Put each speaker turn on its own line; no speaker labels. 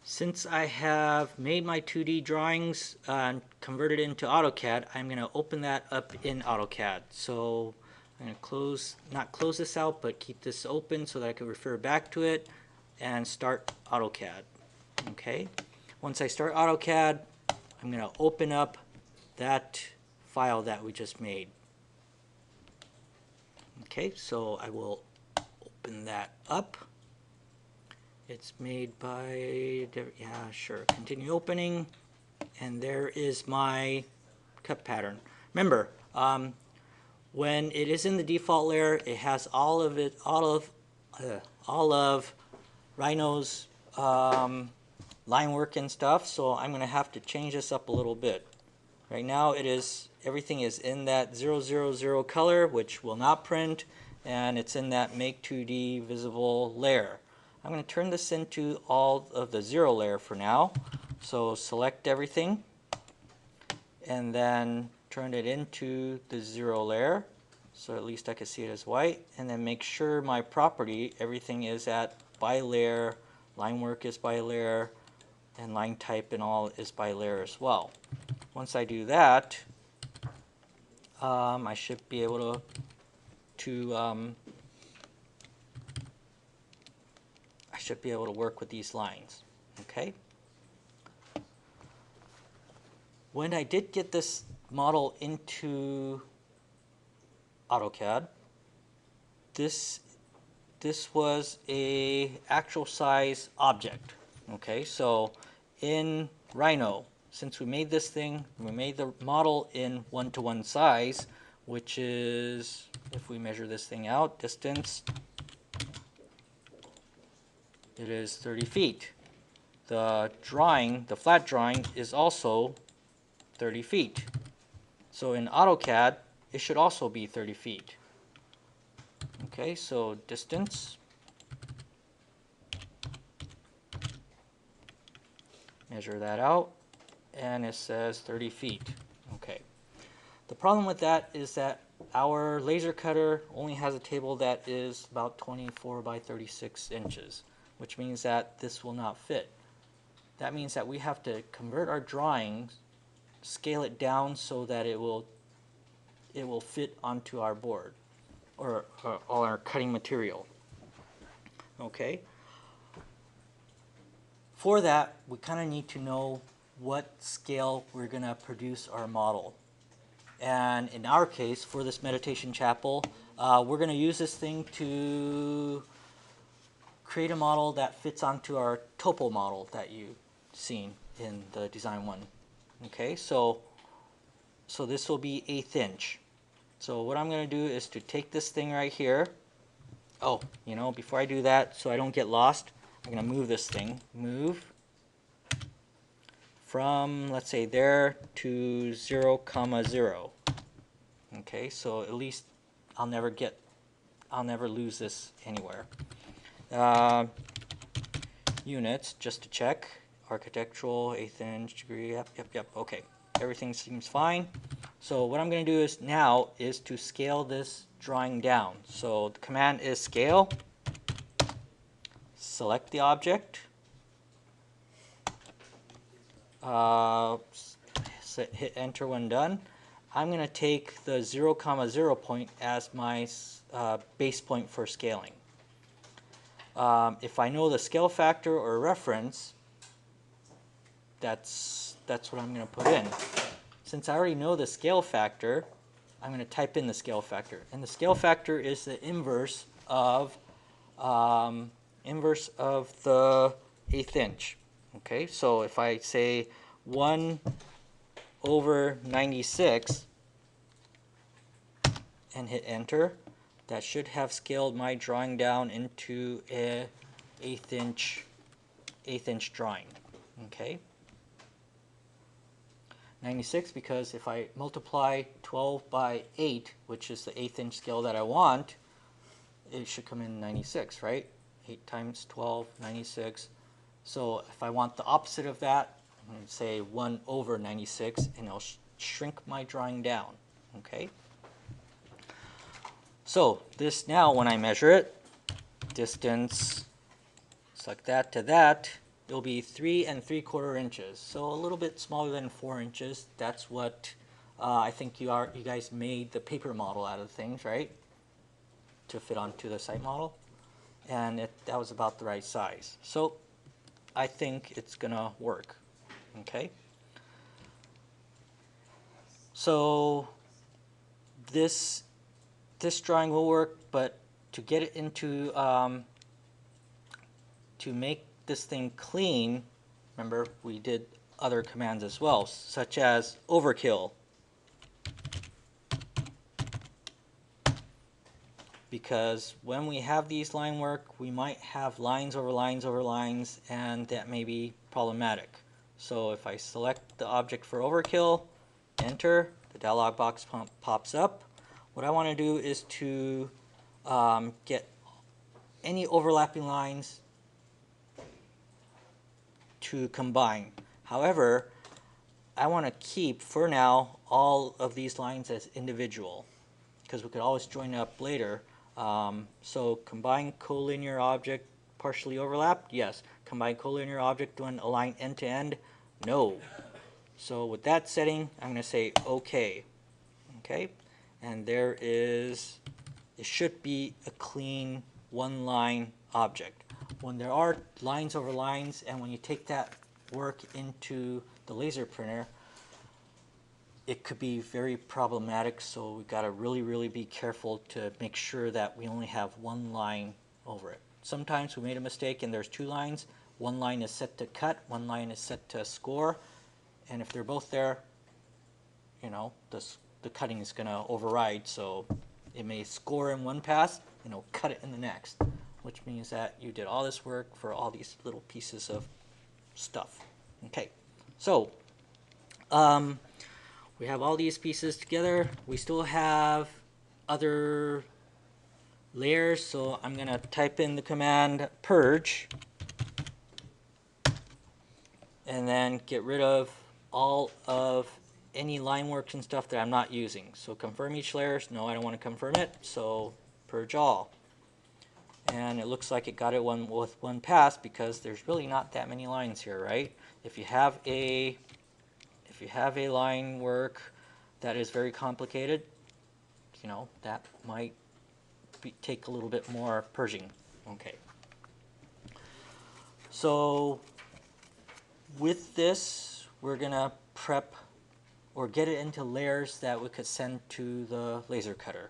Since I have made my 2D drawings and converted it into AutoCAD, I'm going to open that up in AutoCAD. So I'm going to not close this out, but keep this open so that I can refer back to it and start AutoCAD. Okay. Once I start AutoCAD, I'm going to open up that file that we just made. Okay, so I will open that up. It's made by, yeah, sure, continue opening, and there is my cut pattern. Remember, when it is in the default layer, it has all of Rhino's line work and stuff, so I'm going to have to change this up a little bit. Right now everything is in that 000 color, which will not print, and it's in that make 2D visible layer. I'm going to turn this into all of the 0 layer for now. So select everything and then turn it into the 0 layer, so at least I can see it as white, and then make sure my property, everything is at by layer, line work is by layer, and line type and all is by layer as well. Once I do that, I should be able to work with these lines. Okay. When I did get this model into AutoCAD, this was a actual size object. Okay, so in Rhino, since we made this thing, we made the model in 1:1 size, which is, if we measure this thing out, distance, it is 30 feet. The drawing, the flat drawing, is also 30 feet. So in AutoCAD, it should also be 30 feet. Okay, so distance, measure that out, and it says 30 feet. Okay. The problem with that is that our laser cutter only has a table that is about 24 by 36 inches, which means that this will not fit. That means that we have to convert our drawings, scale it down so that it will fit onto our board or all our cutting material. Okay. For that, we kind of need to know what scale we're going to produce our model. And in our case, for this meditation chapel, we're going to use this thing to create a model that fits onto our topo model that you've seen in the design one. Okay, so this will be 1/8 inch. So what I'm going to do is to take this thing right here. Oh, before I do that, so I don't get lost, I'm going to move this thing. Move from, let's say, there to 0, 0. Okay, so at least I'll never lose this anywhere. Units, just to check. Architectural, 1/8 inch degree, yep, okay. Everything seems fine. So what I'm going to do is to scale this drawing down. So the command is scale. Select the object. Hit enter when done. I'm going to take the 0, 0 point as my base point for scaling. If I know the scale factor or reference, that's what I'm going to put in. Since I already know the scale factor, I'm going to type in the scale factor. And the scale factor is the inverse of the 1/8 inch. Okay, so if I say 1/96 and hit enter, that should have scaled my drawing down into a 1/8 inch drawing. Okay. 96, because if I multiply 12 by 8, which is the 1/8 inch scale that I want, it should come in 96, right? 8 times 12, 96. So if I want the opposite of that, I'm going to say 1/96, and I'll shrink my drawing down. Okay. So this now, when I measure it, distance, select that to that, it'll be 3 3/4 inches, so a little bit smaller than 4 inches. That's what I think you guys made the paper model out of things, right? To fit onto the site model, and that was about the right size. So I think it's gonna work. Okay. So this drawing will work, but to get it into to make this thing clean, remember we did other commands as well, such as overkill. Because when we have these line work, we might have lines over lines over lines, and that may be problematic. So if I select the object for overkill, enter, the dialog box pops up. What I want to do is to get any overlapping lines to combine. However, I want to keep, for now, all of these lines as individual, because we could always join up later. So combine collinear object partially overlapped, yes. Combine collinear object when aligned end to end, no. So with that setting, I'm going to say OK. Okay, and there is, it should be a clean one line object. When there are lines over lines, and when you take that work into the laser printer, it could be very problematic, so we got to really be careful to make sure that we only have one line over it. Sometimes we made a mistake and there's two lines. One line is set to cut, one line is set to score, and if they're both there, you know, the cutting is going to override, so it may score in one pass and it'll cut it in the next, which means that you did all this work for all these little pieces of stuff. Okay, so we have all these pieces together. We still have other layers, so I'm going to type in the command purge and then get rid of all of any line works and stuff that I'm not using. So confirm each layer. No, I don't want to confirm it, so purge all. And it looks like it got it with one pass, because there's really not that many lines here, right? If you have a line work that is very complicated, you know, that might take a little bit more purging. Okay. So with this, we're gonna prep or get it into layers that we could send to the laser cutter.